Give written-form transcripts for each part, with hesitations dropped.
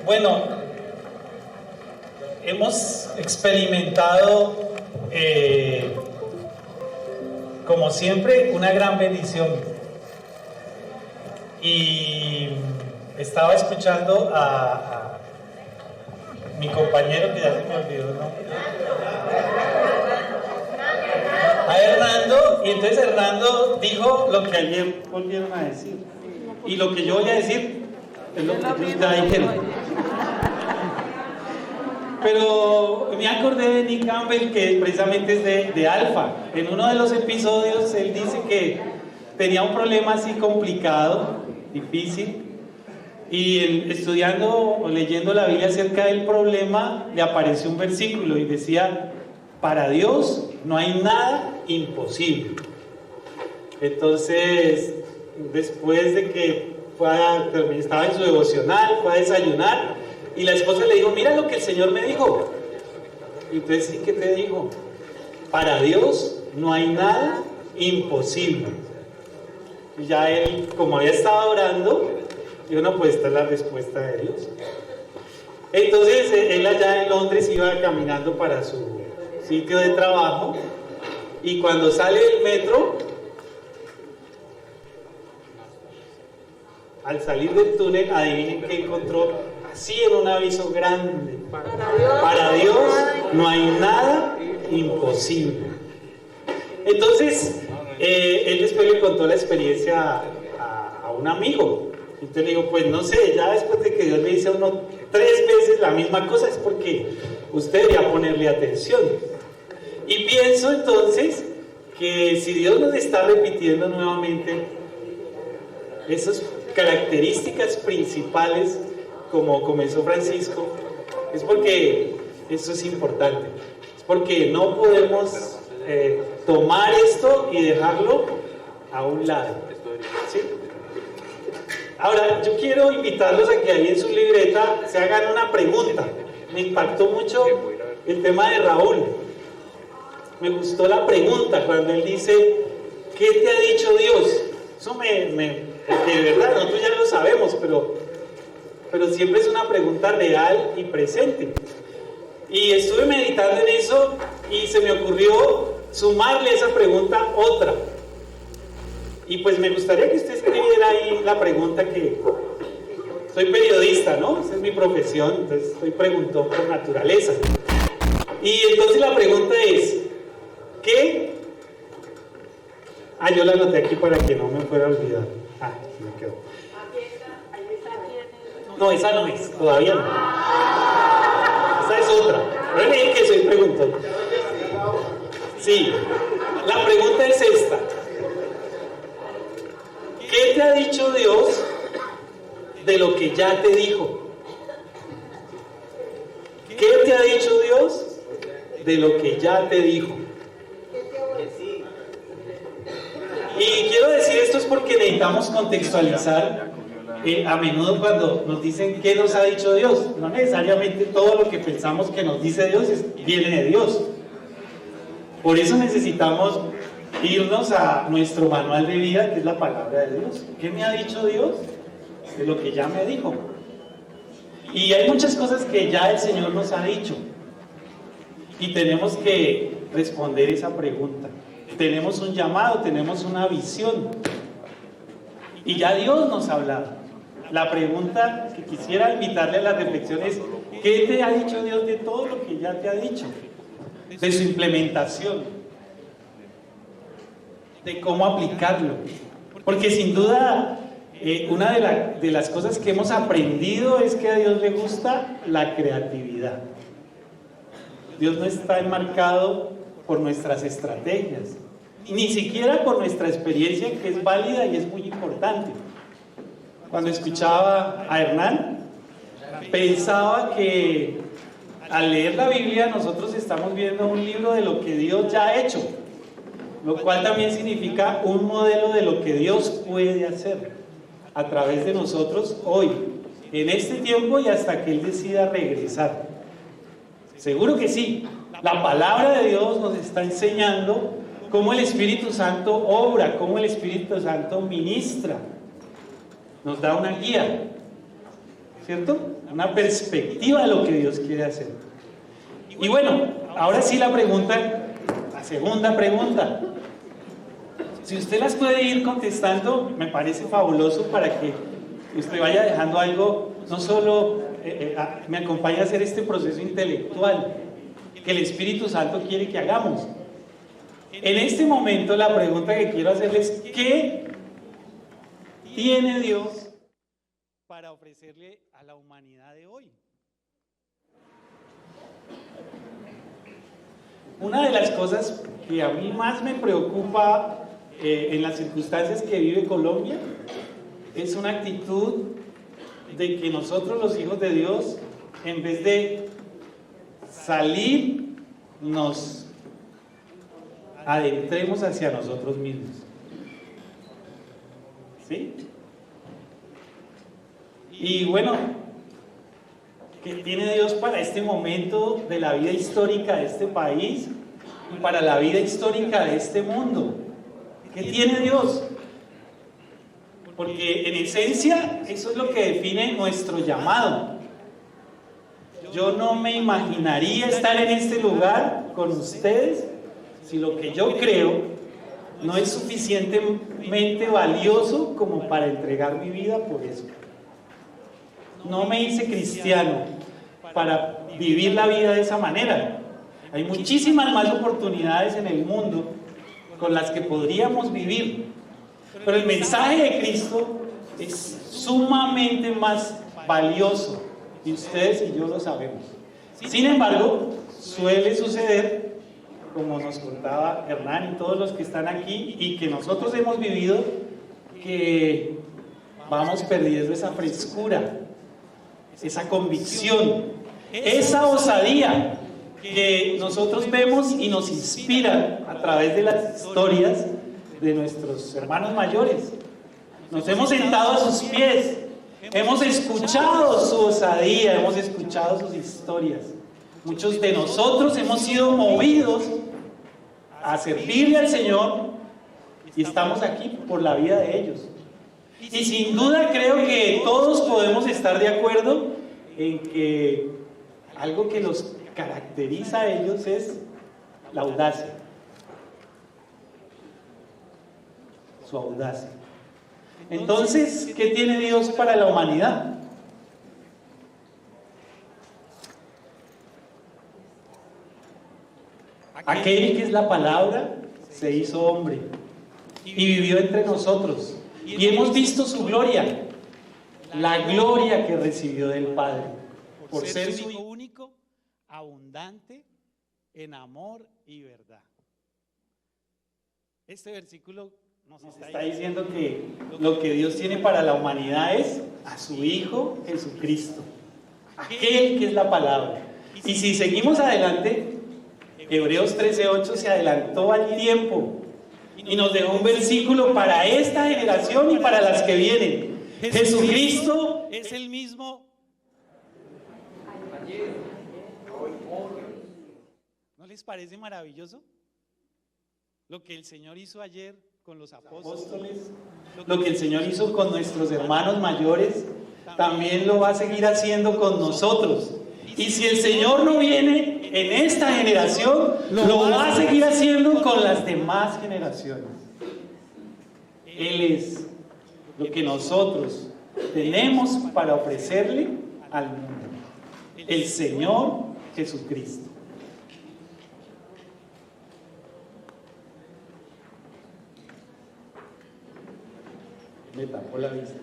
Bueno, hemos experimentado, como siempre, una gran bendición. Y estaba escuchando a mi compañero, que ya se me olvidó, ¿no? A Hernando, y entonces Hernando dijo lo que ayer volvieron a decir. Y lo que yo voy a decir es lo que ellos ya dijeron. Pero me acordé de Nick Campbell, que precisamente es de Alfa. En uno de los episodios él dice que tenía un problema así complicado, difícil, y estudiando o leyendo la Biblia acerca del problema, le apareció un versículo y decía: para Dios no hay nada imposible. Entonces, después de que estaba en su devocional, fue a desayunar, y la esposa le dijo: mira lo que el Señor me dijo. Y entonces, ¿sí qué te dijo? Para Dios no hay nada imposible. Y ya él, como había estado orando, dijo: no, pues esta es la respuesta de Dios. Entonces él allá en Londres iba caminando para su sitio de trabajo, y cuando sale del metro, al salir del túnel, adivinen qué encontró, así en un aviso grande: para Dios no hay nada imposible. Entonces él después le contó la experiencia a un amigo. Entonces le digo: pues no sé, ya después de que Dios le dice a uno 3 veces la misma cosa, es porque usted debería ponerle atención. Y pienso entonces que si Dios nos está repitiendo nuevamente esas características principales, como comenzó Francisco, es porque eso es importante. Es porque no podemos tomar esto y dejarlo a un lado, ¿sí? Ahora, yo quiero invitarlos a que ahí en su libreta se hagan una pregunta. Me impactó mucho el tema de Raúl. Me gustó la pregunta cuando él dice: ¿qué te ha dicho Dios? Eso porque de verdad nosotros ya lo sabemos, pero siempre es una pregunta real y presente. Y estuve meditando en eso y se me ocurrió sumarle a esa pregunta otra. Y pues me gustaría que usted escribiera ahí la pregunta. Que soy periodista, ¿no? Esa es mi profesión, entonces soy preguntón por naturaleza. Y entonces la pregunta es: ¿qué? Yo la anoté aquí para que no me fuera a olvidar. Me quedó. No, esa no es, todavía no. Esa es otra. Pero le dije que soy preguntón. Sí, la pregunta es esta: ¿qué te ha dicho Dios de lo que ya te dijo? ¿Qué te ha dicho Dios de lo que ya te dijo? Y quiero decir esto es porque necesitamos contextualizar. A menudo cuando nos dicen ¿qué nos ha dicho Dios? No necesariamente todo lo que pensamos que nos dice Dios viene de Dios. Por eso necesitamos irnos a nuestro manual de vida, que es la palabra de Dios. ¿Qué me ha dicho Dios de lo que ya me dijo? Y hay muchas cosas que ya el Señor nos ha dicho, y tenemos que responder esa pregunta. Tenemos un llamado, tenemos una visión, y ya Dios nos ha hablado. La pregunta que quisiera invitarle a la reflexión es: ¿qué te ha dicho Dios de todo lo que ya te ha dicho? De su implementación, de cómo aplicarlo. Porque sin duda una de las cosas que hemos aprendido es que a Dios le gusta la creatividad. Dios no está enmarcado por nuestras estrategias, ni siquiera por nuestra experiencia, que es válida y es muy importante. Cuando escuchaba a Hernán, pensaba que al leer la Biblia nosotros estamos viendo un libro de lo que Dios ya ha hecho, lo cual también significa un modelo de lo que Dios puede hacer a través de nosotros hoy, en este tiempo y hasta que Él decida regresar. Seguro que sí. La palabra de Dios nos está enseñando cómo el Espíritu Santo obra, cómo el Espíritu Santo ministra, nos da una guía. ¿cierto? Una perspectiva de lo que Dios quiere hacer. Y bueno, ahora sí la segunda pregunta. Si usted las puede ir contestando, me parece fabuloso para que usted vaya dejando algo, no solo me acompañe a hacer este proceso intelectual que el Espíritu Santo quiere que hagamos. En este momento la pregunta que quiero hacerles es: ¿qué tiene Dios para ofrecerle a la humanidad de hoy? Una de las cosas que a mí más me preocupa en las circunstancias que vive Colombia es una actitud de que nosotros, los hijos de Dios, en vez de salir, nos adentremos hacia nosotros mismos. ¿Sí? Y bueno, ¿qué tiene Dios para este momento de la vida histórica de este país y para la vida histórica de este mundo? ¿Qué tiene Dios? Porque en esencia eso es lo que define nuestro llamado. Yo no me imaginaría estar en este lugar con ustedes si lo que yo creo no es suficientemente valioso como para entregar mi vida por eso. No me hice cristiano para vivir la vida de esa manera. Hay muchísimas más oportunidades en el mundo con las que podríamos vivir, pero el mensaje de Cristo es sumamente más valioso y ustedes y yo lo sabemos. Sin embargo, suele suceder, como nos contaba Hernán y todos los que están aquí y que nosotros hemos vivido, que vamos perdiendo esa frescura, esa convicción, esa osadía que nosotros vemos y nos inspira a través de las historias de nuestros hermanos mayores. Nos hemos sentado a sus pies, hemos escuchado su osadía, hemos escuchado sus historias. Muchos de nosotros hemos sido movidos a servirle al Señor y estamos aquí por la vida de ellos. Y sin duda creo que todos podemos estar de acuerdo en que algo que los caracteriza a ellos es la audacia. Su audacia. Entonces, ¿qué tiene Dios para la humanidad? Aquel que es la palabra se hizo hombre y vivió entre nosotros. Y hemos visto su gloria, la gloria que recibió del Padre, por ser su Hijo único, abundante en amor y verdad. Este versículo nos está diciendo que lo que Dios tiene para la humanidad es a su Hijo Jesucristo, aquel que es la palabra. Y si seguimos adelante, Hebreos 13:8 se adelantó al tiempo y nos dejó un versículo para esta generación y para las que vienen. Jesucristo es el mismo. ¿No les parece maravilloso? Lo que el Señor hizo ayer con los apóstoles, lo que el Señor hizo con nuestros hermanos mayores, también lo va a seguir haciendo con nosotros. Y si el Señor no viene en esta generación, lo va a seguir haciendo con las demás generaciones. Él es lo que nosotros tenemos para ofrecerle al mundo: el Señor Jesucristo. Me tapó la vista.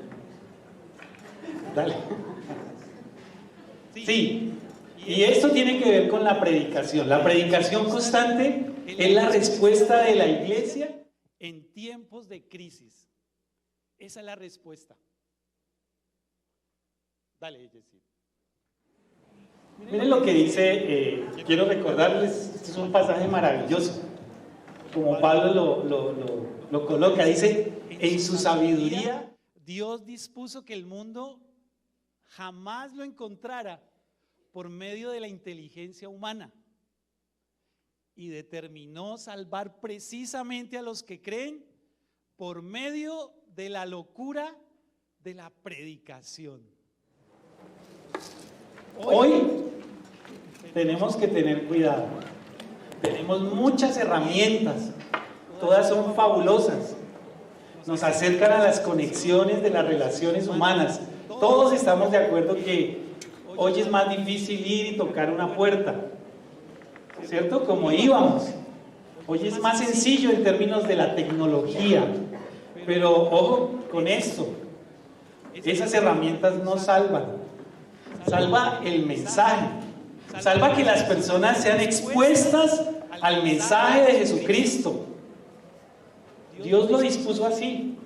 Dale. Sí, y esto tiene que ver con la predicación. La predicación constante es la respuesta de la iglesia en tiempos de crisis. Esa es la respuesta. Dale, Jessy. Miren lo que dice, quiero recordarles, este es un pasaje maravilloso, como Pablo lo coloca, dice: en su sabiduría Dios dispuso que el mundo jamás lo encontrara por medio de la inteligencia humana y determinó salvar precisamente a los que creen por medio de la locura de la predicación. Hoy tenemos que tener cuidado. Tenemos muchas herramientas, todas son fabulosas. Nos acercan a las conexiones de las relaciones humanas. Todos estamos de acuerdo que hoy es más difícil ir y tocar una puerta, ¿cierto? Como íbamos. Hoy es más sencillo en términos de la tecnología. Pero ojo con esto, esas herramientas no salvan. Salva el mensaje. Salva que las personas sean expuestas al mensaje de Jesucristo. Dios lo dispuso así.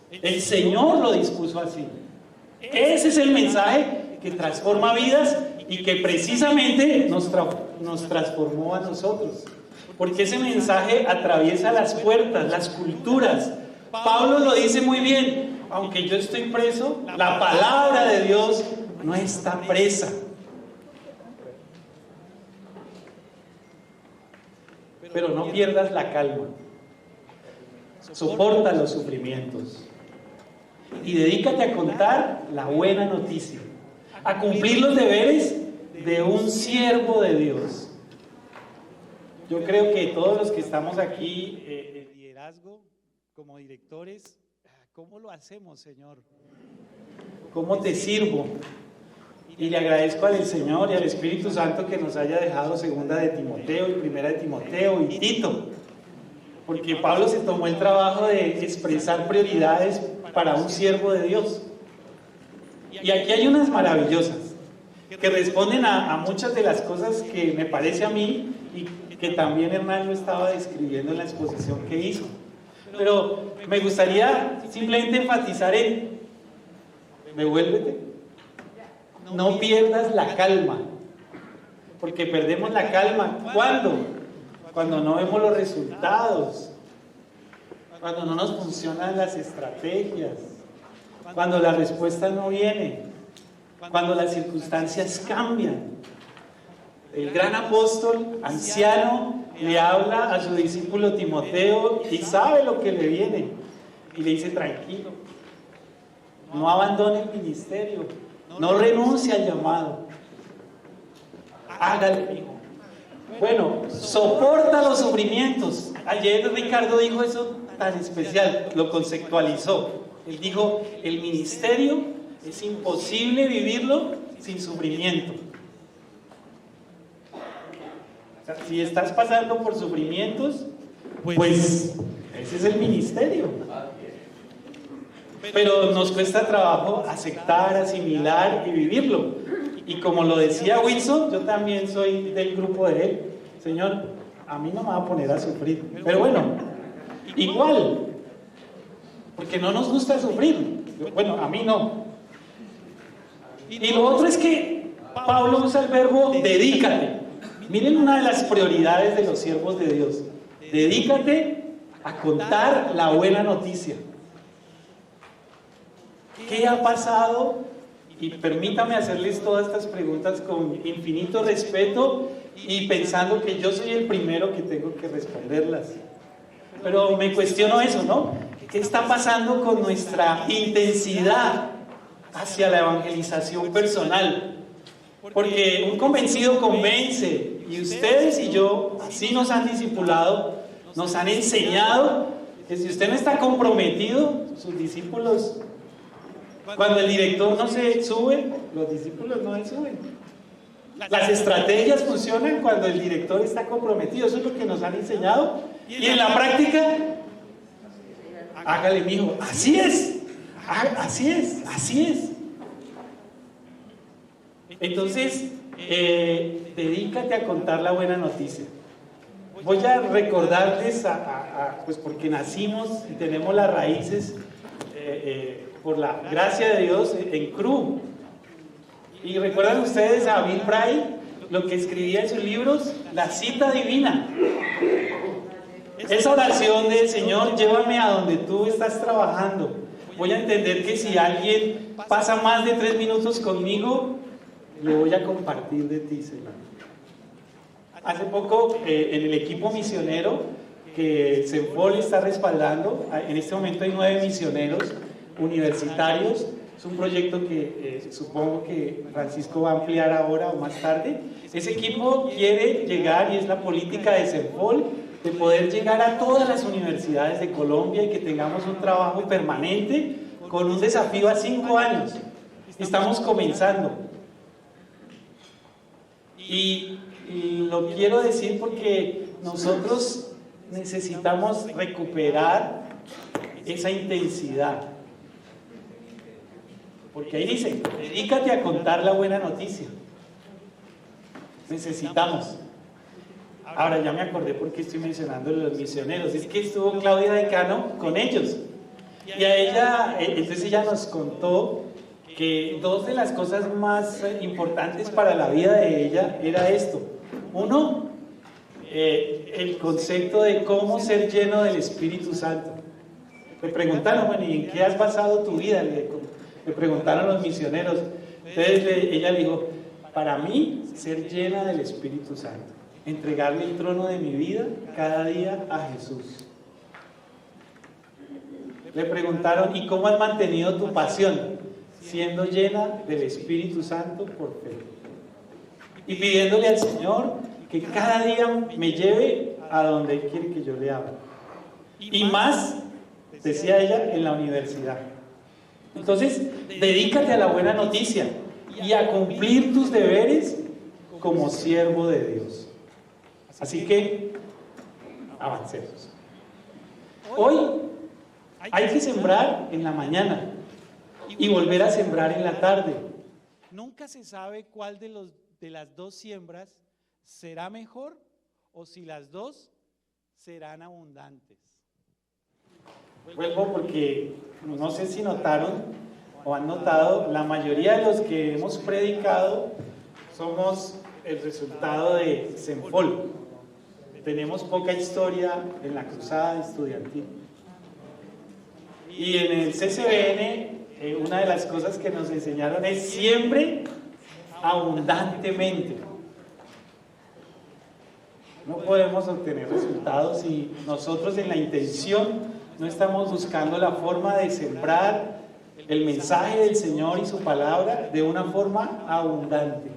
El Señor lo dispuso así. Ese es el mensaje que transforma vidas y que precisamente nos transformó a nosotros. Porque ese mensaje atraviesa las puertas, las culturas. Pablo lo dice muy bien. Aunque yo estoy preso, la palabra de Dios no está presa. Pero no pierdas la calma. Soporta los sufrimientos. Y dedícate a contar la buena noticia. A cumplir los deberes de un siervo de Dios. Yo creo que todos los que estamos aquí en liderazgo, como directores, ¿cómo lo hacemos, Señor? ¿Cómo te sirvo? Y le agradezco al Señor y al Espíritu Santo que nos haya dejado segunda de Timoteo y primera de Timoteo y Tito. Porque Pablo se tomó el trabajo de expresar prioridades para un siervo de Dios. Y aquí hay unas maravillosas que responden a muchas de las cosas que me parece a mí y que también Hernán lo estaba describiendo en la exposición que hizo. Pero me gustaría simplemente enfatizar en: devuélvete. No pierdas la calma, porque perdemos la calma. ¿Cuándo? Cuando no vemos los resultados, cuando no nos funcionan las estrategias, cuando la respuesta no viene, cuando las circunstancias cambian. El gran apóstol anciano le habla a su discípulo Timoteo y sabe lo que le viene y le dice: tranquilo, no abandone el ministerio, no renuncie al llamado, hágale, hijo. Bueno, soporta los sufrimientos. Ayer Ricardo dijo eso tan especial, lo conceptualizó. Él dijo: el ministerio es imposible vivirlo sin sufrimiento. O sea, si estás pasando por sufrimientos, pues ese es el ministerio. Pero nos cuesta trabajo aceptar, asimilar y vivirlo. Y como lo decía Wilson, yo también soy del grupo de él. Señor, a mí no me va a poner a sufrir. Pero bueno, igual, porque no nos gusta sufrir. Bueno, a mí no. Y lo otro es que Pablo usa el verbo dedícate. Miren una de las prioridades de los siervos de Dios. Dedícate a contar la buena noticia. ¿Qué ha pasado? Y permítame hacerles todas estas preguntas con infinito respeto y pensando que yo soy el primero que tengo que responderlas. Pero me cuestiono eso, ¿no? ¿Qué está pasando con nuestra intensidad hacia la evangelización personal? Porque un convencido convence, y ustedes y yo así nos han discipulado, nos han enseñado que si usted no está comprometido, sus discípulos, cuando el director no se sube, los discípulos no se suben. Las estrategias funcionan cuando el director está comprometido, eso es lo que nos han enseñado. Y en la práctica, hágale, mijo, así es, así es, así es. Entonces, dedícate a contar la buena noticia. Voy a recordarles, pues porque nacimos y tenemos las raíces por la gracia de Dios en CRU. Y recuerdan ustedes a Bill Bright, lo que escribía en sus libros, la cita divina. Esa oración del Señor, llévame a donde tú estás trabajando. Voy a entender que si alguien pasa más de 3 minutos conmigo, le voy a compartir de ti, Señor. Hace poco, en el equipo misionero que CENFOL está respaldando, en este momento hay 9 misioneros universitarios, Es un proyecto que supongo que Francisco va a ampliar ahora o más tarde. Ese equipo quiere llegar, y es la política de CENFOL, de poder llegar a todas las universidades de Colombia y que tengamos un trabajo permanente con un desafío a 5 años. Estamos comenzando. Y lo quiero decir porque nosotros necesitamos recuperar esa intensidad. Porque ahí dice, dedícate a contar la buena noticia. Necesitamos. Ahora ya me acordé por qué estoy mencionando los misioneros. Es que estuvo Claudia Decano con ellos. Y a ella, entonces ella nos contó que dos de las cosas más importantes para la vida de ella era esto. Uno, el concepto de cómo ser lleno del Espíritu Santo. Le preguntaron, bueno, ¿y en qué has basado tu vida? Le preguntaron los misioneros. Entonces ella dijo, para mí, ser llena del Espíritu Santo. Entregarle el trono de mi vida cada día a Jesús. Le preguntaron, ¿y cómo has mantenido tu pasión? Siendo llena del Espíritu Santo por fe. Y pidiéndole al Señor que cada día me lleve a donde Él quiere que yo le abra. Y más, decía ella, en la universidad. Entonces, dedícate a la buena noticia y a cumplir tus deberes como siervo de Dios. Así que, avancemos. Hoy hay que sembrar en la mañana y volver a sembrar en la tarde. Nunca se sabe cuál de las dos siembras será mejor o si las dos serán abundantes. Vuelvo porque no sé si notaron o han notado, la mayoría de los que hemos predicado somos el resultado de CENFOL. Tenemos poca historia en la cruzada estudiantil. Y en el CCBN, una de las cosas que nos enseñaron es siempre abundantemente. No podemos obtener resultados si nosotros en la intención no estamos buscando la forma de sembrar el mensaje del Señor y su palabra de una forma abundante.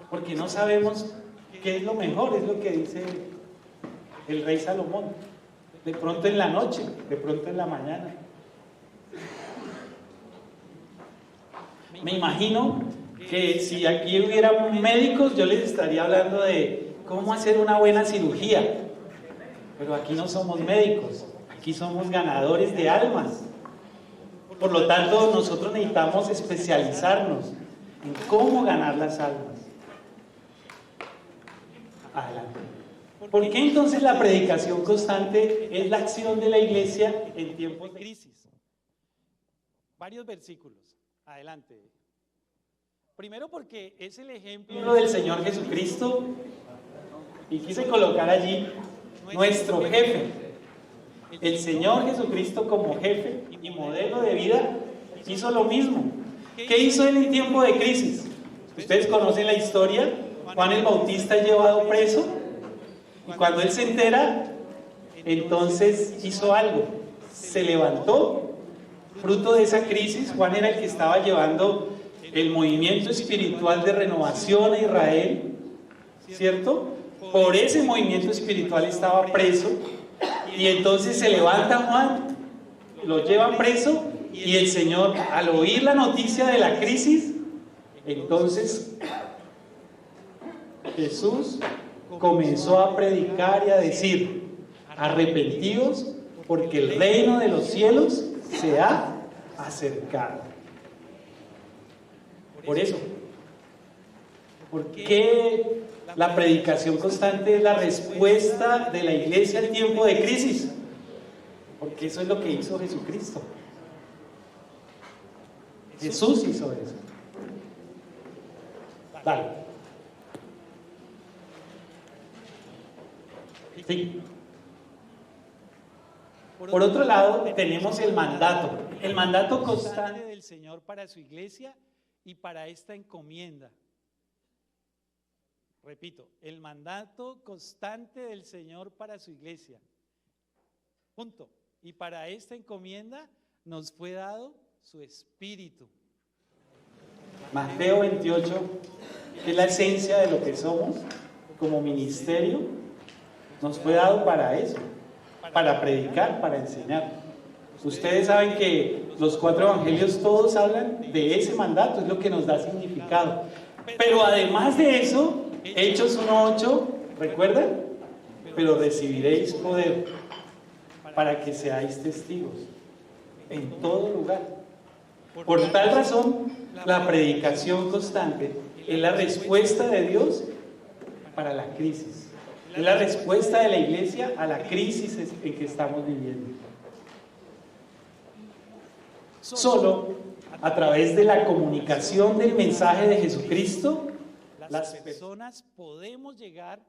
Porque no sabemos qué es lo mejor, es lo que dice el rey Salomón. De pronto en la noche, de pronto en la mañana. Me imagino que si aquí hubieran médicos, yo les estaría hablando de cómo hacer una buena cirugía. Pero aquí no somos médicos, aquí somos ganadores de almas. Por lo tanto, nosotros necesitamos especializarnos en cómo ganar las almas. Adelante. ¿Por qué entonces la predicación constante es la acción de la iglesia en tiempos de crisis? Varios versículos. Adelante. Primero porque es el ejemplo del Señor Jesucristo, y quise colocar allí nuestro jefe. El Señor Jesucristo como jefe y modelo de vida hizo lo mismo. ¿Qué hizo él en tiempo de crisis? Ustedes conocen la historia. Juan el Bautista es llevado preso y cuando él se entera, entonces hizo algo. Se levantó. Fruto de esa crisis, Juan era el que estaba llevando el movimiento espiritual de renovación a Israel, ¿cierto? Por ese movimiento espiritual estaba preso, y entonces se levanta Juan, lo llevan preso, y el Señor, al oír la noticia de la crisis, entonces Jesús comenzó a predicar y a decir: arrepentidos, porque el reino de los cielos se ha acercado. Por eso, ¿por qué la predicación constante es la respuesta de la iglesia al tiempo de crisis? Porque eso es lo que hizo Jesucristo. Jesús hizo eso. Dale. Sí. Por otro lado, tenemos el mandato constante del Señor para su iglesia y para esta encomienda. Repito, el mandato constante del Señor para su iglesia. Punto. Y para esta encomienda nos fue dado su Espíritu. Mateo 28, que es la esencia de lo que somos como ministerio, nos fue dado para eso, para predicar, para enseñar. Ustedes saben que los 4 evangelios todos hablan de ese mandato, es lo que nos da significado. Pero además de eso, Hechos 1:8, ¿recuerdan? Pero recibiréis poder para que seáis testigos en todo lugar. Por tal razón, la predicación constante es la respuesta de Dios para la crisis. Es la respuesta de la iglesia a la crisis en que estamos viviendo. Solo a través de la comunicación del mensaje de Jesucristo, las personas podemos llegar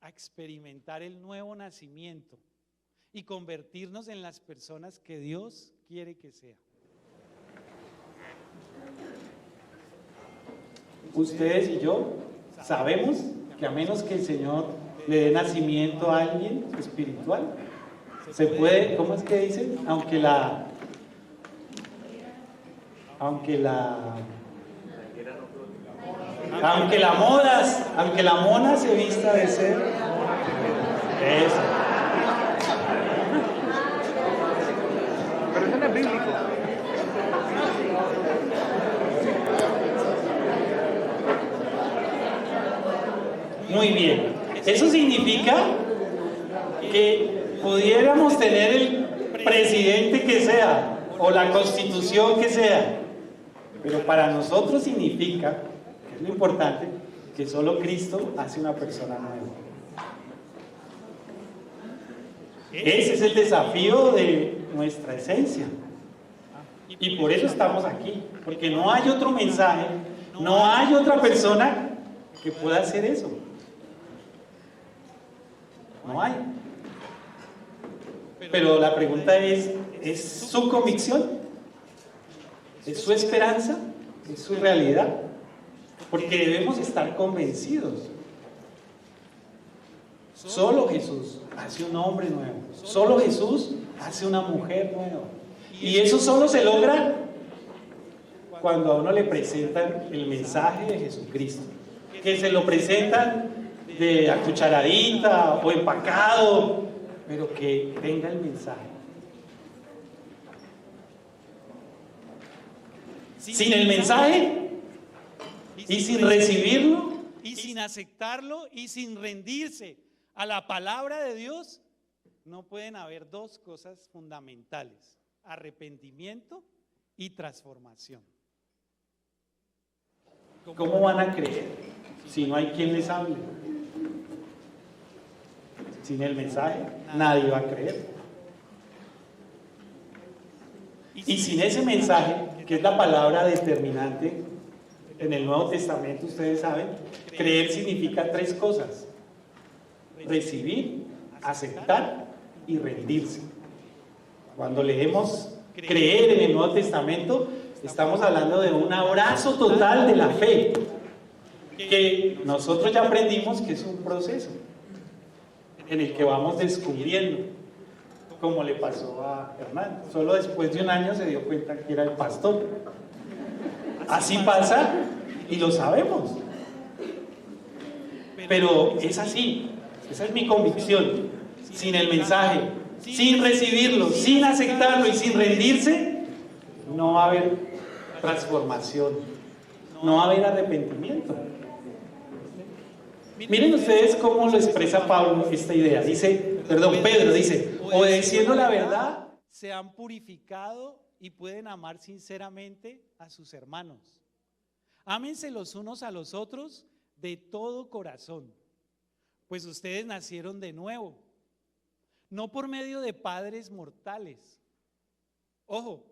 a experimentar el nuevo nacimiento y convertirnos en las personas que Dios quiere que sean. Ustedes y yo sabemos que a menos que el Señor le dé nacimiento a alguien espiritual, se puede, ¿cómo es que dice? Aunque la mona se vista de ser eso. Pero eso no es bíblico. Muy bien. Eso significa que pudiéramos tener el presidente que sea o la constitución que sea, pero para nosotros significa, que es lo importante, que solo Cristo hace una persona nueva. Ese es el desafío de nuestra esencia. Y por eso estamos aquí, porque no hay otro mensaje, no hay otra persona que pueda hacer eso. No hay. Pero la pregunta ¿es su convicción? ¿Es su esperanza? ¿Es su realidad? Porque debemos estar convencidos. Solo Jesús hace un hombre nuevo. Solo Jesús hace una mujer nueva. Y eso solo se logra cuando a uno le presentan el mensaje de Jesucristo. Que se lo presentan de a cucharadita o empacado, pero que tenga el mensaje. Sin el mensaje y sin recibirlo y sin aceptarlo y sin rendirse a la palabra de Dios, no pueden haber dos cosas fundamentales: arrepentimiento y transformación. ¿Cómo van a creer si no hay quien les hable? Sin el mensaje, nadie va a creer. Y sin ese mensaje, que es la palabra determinante en el Nuevo Testamento, ustedes saben, creer significa 3 cosas: recibir, aceptar y rendirse. Cuando leemos creer en el Nuevo Testamento, estamos hablando de un abrazo total de la fe, que nosotros ya aprendimos que es un proceso en el que vamos descubriendo, como le pasó a Hernán. Solo después de un año se dio cuenta que era el pastor. Así pasa y lo sabemos. Pero es así, esa es mi convicción. Sin el mensaje, sin recibirlo, sin aceptarlo y sin rendirse, no va a haber transformación, no va a haber arrepentimiento. Miren ustedes cómo lo expresa Pedro esta idea. Pedro dice, obedeciendo la verdad, se han purificado y pueden amar sinceramente a sus hermanos. Ámense los unos a los otros de todo corazón, pues ustedes nacieron de nuevo, no por medio de padres mortales, ojo,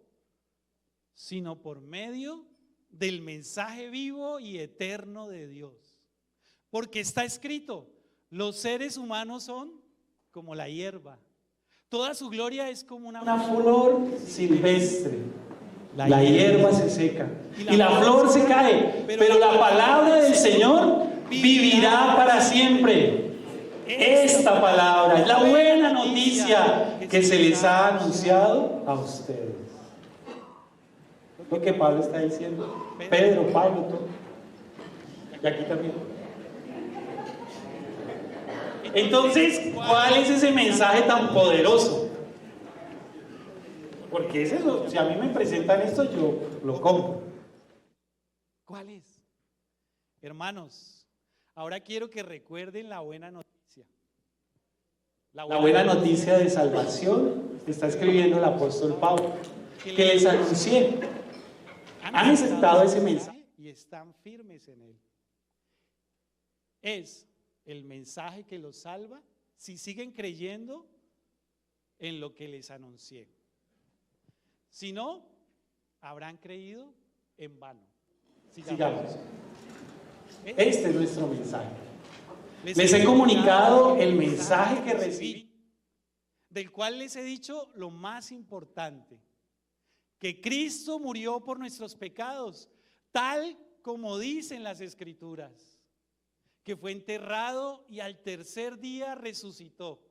sino por medio del mensaje vivo y eterno de Dios. Porque está escrito, los seres humanos son como la hierba, toda su gloria es como una flor silvestre. La hierba se seca y la flor se cae, pero la palabra del Señor vivirá para siempre. Esta palabra es la buena noticia que se les ha anunciado a ustedes. lo que Pablo está diciendo. Pedro, Pablo, todo. Y aquí también. Entonces, ¿cuál es ese mensaje tan poderoso? Porque es eso, si a mí me presentan esto, yo lo compro. ¿Cuál es? Hermanos, ahora quiero que recuerden la buena noticia. La buena noticia de salvación está escribiendo el apóstol Pablo, que les anuncié. ¿Han aceptado ese mensaje? Y están firmes en él. Es el mensaje que los salva si siguen creyendo en lo que les anuncié. Si no, habrán creído en vano. Sigamos. Este es nuestro mensaje. Les he comunicado el mensaje que recibí, del cual les he dicho lo más importante, que Cristo murió por nuestros pecados, tal como dicen las Escrituras, que fue enterrado y al tercer día resucitó,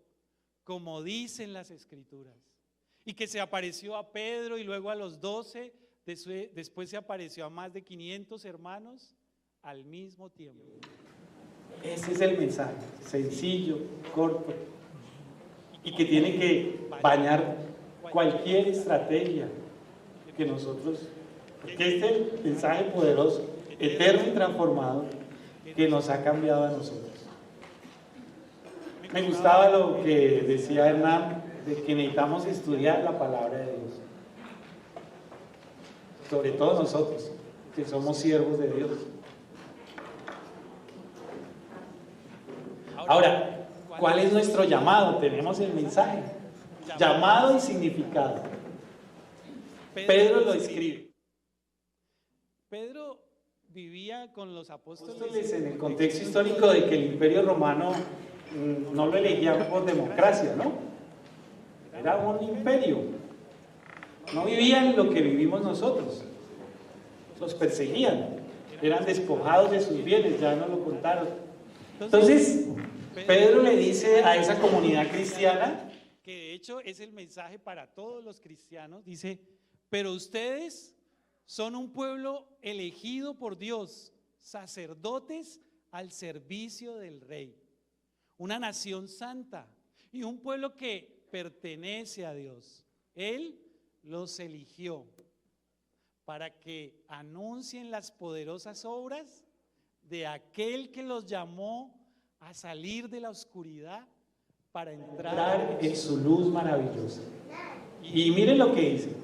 como dicen las Escrituras, y que se apareció a Pedro y luego a los 12, después se apareció a más de 500 hermanos al mismo tiempo. Ese es el mensaje, sencillo, corto, y que tiene que bañar cualquier estrategia que nosotros, que este mensaje poderoso, eterno y transformador, que nos ha cambiado a nosotros. Me gustaba lo que decía Hernán, de que necesitamos estudiar la palabra de Dios, sobre todo nosotros, que somos siervos de Dios. Ahora, ¿cuál es nuestro llamado? Tenemos el mensaje, llamado y significado. Pedro lo escribe. Pedro vivía con los apóstoles en el contexto histórico de que el Imperio Romano no lo elegían por democracia, ¿no? Era un imperio. No vivían lo que vivimos nosotros. Los perseguían. Eran despojados de sus bienes, ya nos lo contaron. Entonces, Pedro le dice a esa comunidad cristiana, que de hecho es el mensaje para todos los cristianos, dice: pero ustedes son un pueblo elegido por Dios, sacerdotes al servicio del Rey, una nación santa y un pueblo que pertenece a Dios. Él los eligió para que anuncien las poderosas obras de aquel que los llamó a salir de la oscuridad para entrar en su luz maravillosa. Y miren lo que dice.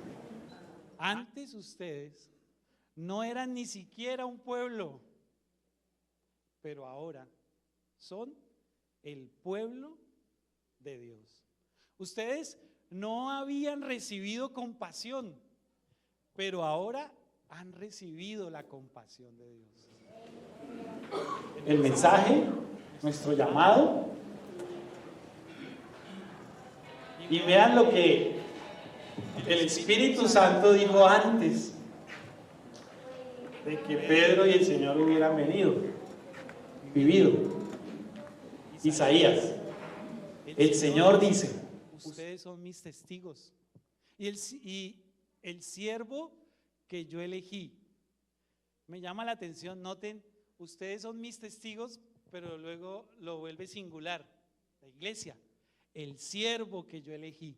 Antes ustedes no eran ni siquiera un pueblo, pero ahora son el pueblo de Dios. Ustedes no habían recibido compasión, pero ahora han recibido la compasión de Dios. El mensaje, nuestro llamado. Y vean lo que el Espíritu Santo dijo antes de que Pedro y el Señor hubieran vivido. Isaías, el Señor dice: ustedes son mis testigos y el siervo que yo elegí. Me llama la atención, noten, ustedes son mis testigos, pero luego lo vuelve singular, la iglesia, el siervo que yo elegí.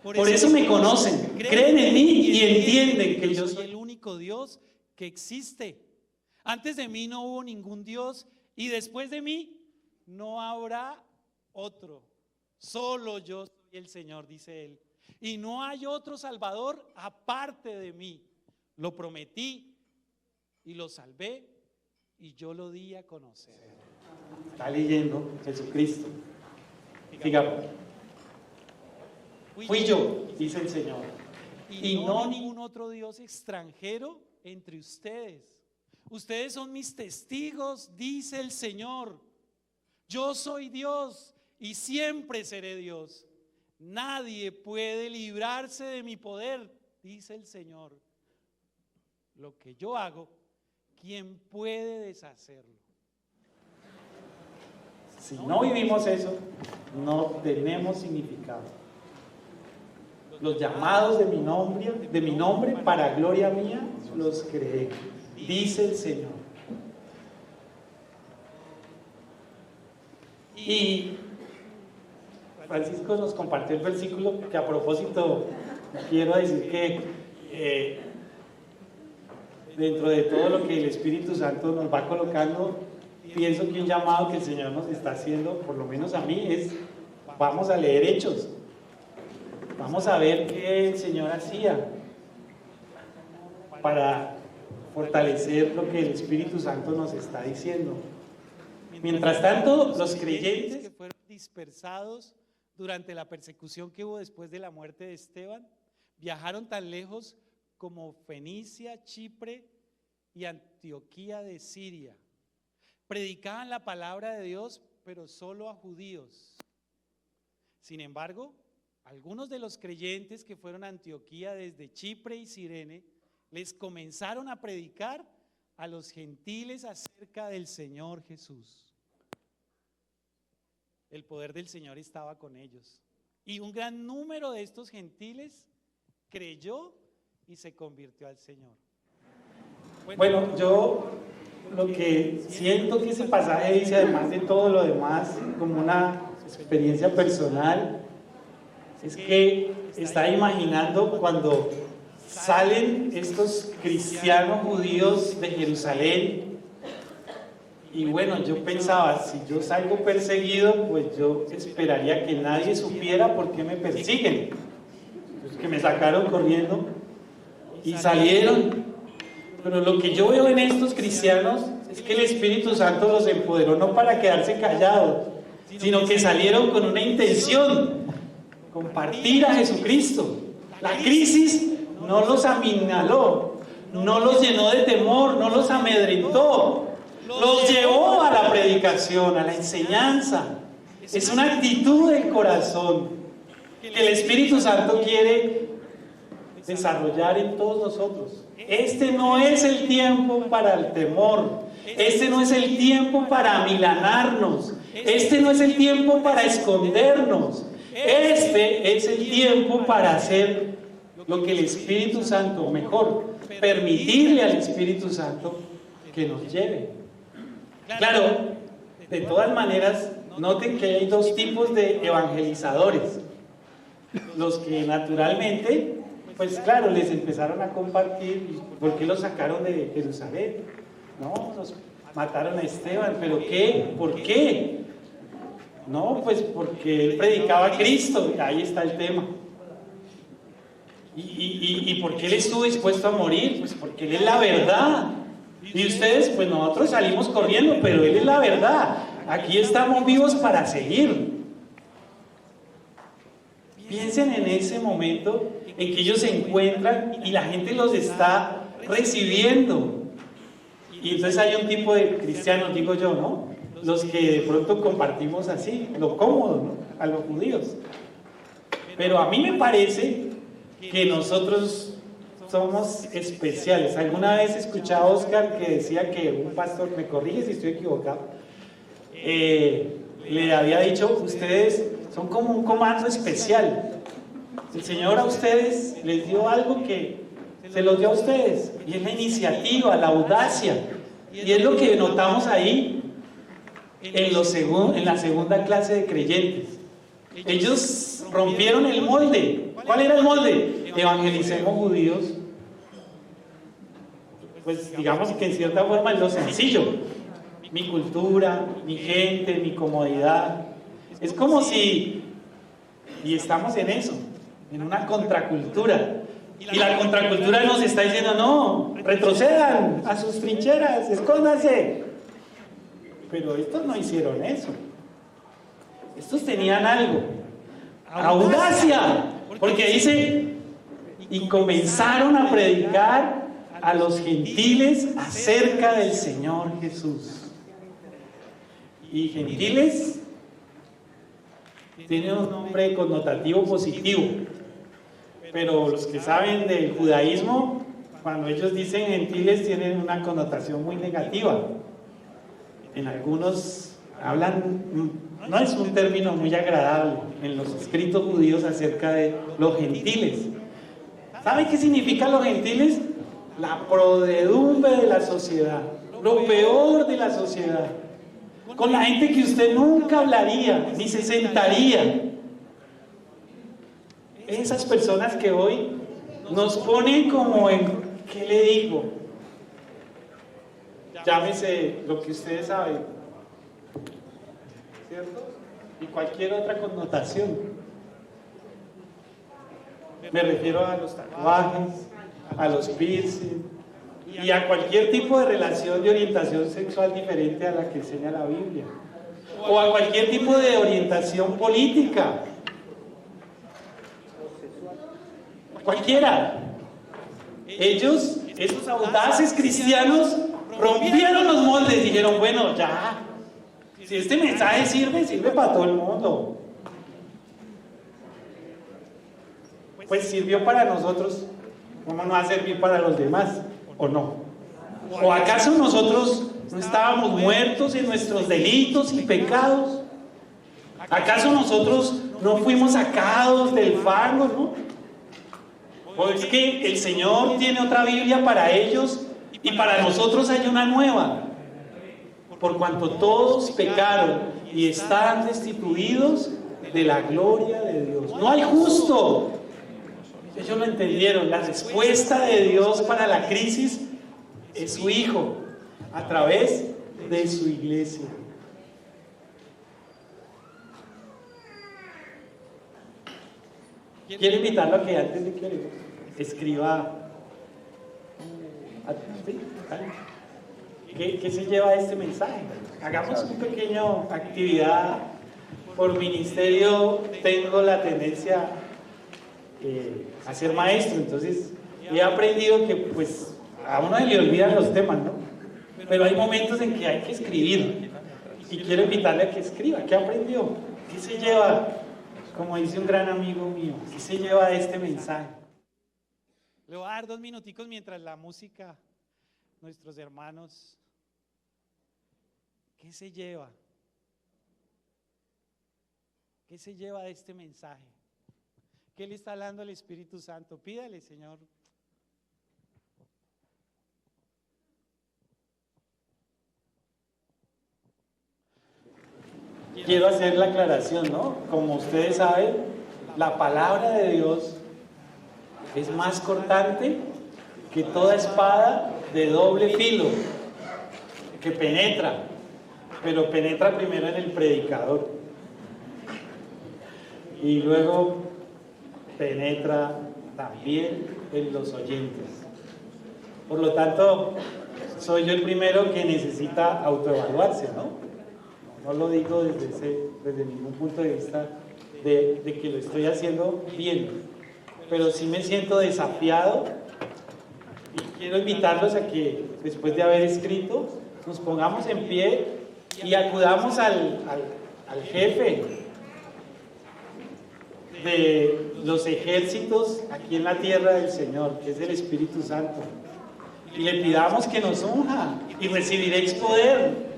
Por eso me conocen, creen en mí y entienden que yo soy el único Dios que existe. Antes de mí no hubo ningún Dios y después de mí no habrá otro. Solo yo soy el Señor, dice él. Y no hay otro Salvador aparte de mí. Lo prometí y lo salvé y yo lo di a conocer. Está leyendo Jesucristo. Digamos. Fui yo, dice el Señor, y no ningún otro Dios extranjero entre ustedes. Ustedes son mis testigos, dice el Señor. Yo soy Dios y siempre seré Dios. Nadie puede librarse de mi poder, dice el Señor. Lo que yo hago, ¿quién puede deshacerlo? Si no vivimos eso, no tenemos significado. los llamados de mi nombre, para gloria mía, los creé, dice el Señor. Y Francisco nos compartió el versículo que, a propósito, quiero decir que dentro de todo lo que el Espíritu Santo nos va colocando, pienso que un llamado que el Señor nos está haciendo, por lo menos a mí, es: vamos a leer Hechos, vamos a ver qué el Señor hacía para fortalecer lo que el Espíritu Santo nos está diciendo. Mientras tanto, los creyentes que fueron dispersados durante la persecución que hubo después de la muerte de Esteban, viajaron tan lejos como Fenicia, Chipre y Antioquía de Siria. Predicaban la palabra de Dios, pero solo a judíos. Sin embargo, algunos de los creyentes que fueron a Antioquía desde Chipre y Cirene les comenzaron a predicar a los gentiles acerca del Señor Jesús. El poder del Señor estaba con ellos, y un gran número de estos gentiles creyó y se convirtió al Señor. Bueno, yo lo que siento que ese pasaje dice, además de todo lo demás, como una experiencia personal, es que está imaginando cuando salen estos cristianos judíos de Jerusalén. Y bueno, yo pensaba, si yo salgo perseguido, pues yo esperaría que nadie supiera por qué me persiguen. Pues que me sacaron corriendo y salieron. Pero lo que yo veo en estos cristianos es que el Espíritu Santo los empoderó no para quedarse callados, sino que salieron con una intención: compartir a Jesucristo. La crisis no los aminaló, no los llenó de temor, no los amedrentó. Los llevó a la predicación, a la enseñanza. Es una actitud del corazón que el Espíritu Santo quiere desarrollar en todos nosotros. Este no es el tiempo para el temor. Este no es el tiempo para amilanarnos. Este no es el tiempo para escondernos. Este es el tiempo para hacer lo que el Espíritu Santo, mejor, permitirle al Espíritu Santo que nos lleve. Claro, de todas maneras, noten que hay dos tipos de evangelizadores. Los que naturalmente, pues claro, les empezaron a compartir. ¿Por qué los sacaron de Jerusalén? No, los mataron a Esteban. ¿Pero qué? ¿Por qué? No, pues porque él predicaba a Cristo. Ahí está el tema. ¿Y por qué él estuvo dispuesto a morir? Pues porque él es la verdad. Y ustedes, pues nosotros salimos corriendo, pero él es la verdad. Aquí estamos vivos para seguir. Piensen en ese momento en que ellos se encuentran y la gente los está recibiendo. Y entonces hay un tipo de cristianos, digo yo, ¿no? Los que de pronto compartimos así, lo cómodo, ¿no? A los judíos. Pero a mí me parece que nosotros somos especiales. Alguna vez escuché a Oscar que decía que un pastor, me corrige si estoy equivocado, le había dicho: ustedes son como un comando especial. El Señor a ustedes les dio algo que se los dio a ustedes, y es la iniciativa, la audacia. Y es lo que notamos ahí en la segunda clase de creyentes. Ellos rompieron el molde. ¿Cuál era el molde? Evangelicemos judíos. Pues digamos que en cierta forma es lo sencillo. Mi cultura, mi gente, mi comodidad. Es como si, y estamos en eso, en una contracultura. Y la contracultura nos está diciendo: no, retrocedan a sus trincheras, escóndanse. Pero estos no hicieron eso. Estos tenían algo, audacia, porque dice: y comenzaron a predicar a los gentiles acerca del Señor Jesús. Y gentiles tiene un nombre connotativo positivo, pero los que saben del judaísmo, cuando ellos dicen gentiles, tienen una connotación muy negativa. En algunos hablan no es un término muy agradable en los escritos judíos acerca de los gentiles. ¿Sabe qué significa los gentiles? La podredumbre de la sociedad, lo peor de la sociedad, con la gente que usted nunca hablaría, ni se sentaría. Esas personas que hoy nos ponen como en, ¿qué le digo? Llámese lo que ustedes saben, ¿cierto? Y cualquier otra connotación. Me refiero a los tatuajes, a los piercing y a cualquier tipo de relación de orientación sexual diferente a la que enseña la Biblia, o a cualquier tipo de orientación política, cualquiera. Ellos, esos audaces cristianos, rompieron los moldes, dijeron, bueno, ya, si este mensaje sirve para todo el mundo. Pues sirvió para nosotros, ¿cómo no va a servir para los demás? ¿O no? ¿O acaso nosotros no estábamos muertos en nuestros delitos y pecados? ¿Acaso nosotros no fuimos sacados del fango, no? ¿O es que el Señor tiene otra Biblia para ellos y para nosotros hay una nueva? Por cuanto todos pecaron y están destituidos de la gloria de Dios. No hay justo. Ellos lo entendieron. La respuesta de Dios para la crisis es su Hijo, a través de su iglesia. Quiero invitarlo a que antes de que escriba, ¿qué se lleva este mensaje? Hagamos una pequeña actividad. Por ministerio tengo la tendencia a ser maestro, entonces he aprendido que pues a uno se le olvidan los temas, ¿no? Pero hay momentos en que hay que escribir y quiero invitarle a que escriba. ¿Qué aprendió? ¿Qué se lleva? Como dice un gran amigo mío, ¿qué se lleva de este mensaje? Le voy a dar 2 minuticos mientras la música, nuestros hermanos, ¿qué se lleva? ¿Qué se lleva de este mensaje? ¿Qué le está hablando el Espíritu Santo? Pídale, Señor. Quiero hacer la aclaración, ¿no? Como ustedes saben, la palabra de Dios es más cortante que toda espada de doble filo, que penetra, pero penetra primero en el predicador y luego penetra también en los oyentes. Por lo tanto, soy yo el primero que necesita autoevaluarse, ¿no? No lo digo desde ningún punto de vista de que lo estoy haciendo bien, pero sí me siento desafiado y quiero invitarlos a que después de haber escrito nos pongamos en pie y acudamos al jefe de los ejércitos aquí en la tierra del Señor, que es el Espíritu Santo, y le pidamos que nos unja y recibiréis poder.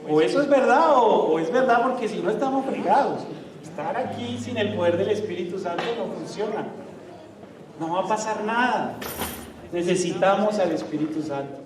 O eso es verdad o es verdad, porque si no estamos fregados. Estar aquí sin el poder del Espíritu Santo no funciona. No va a pasar nada. Necesitamos al Espíritu Santo.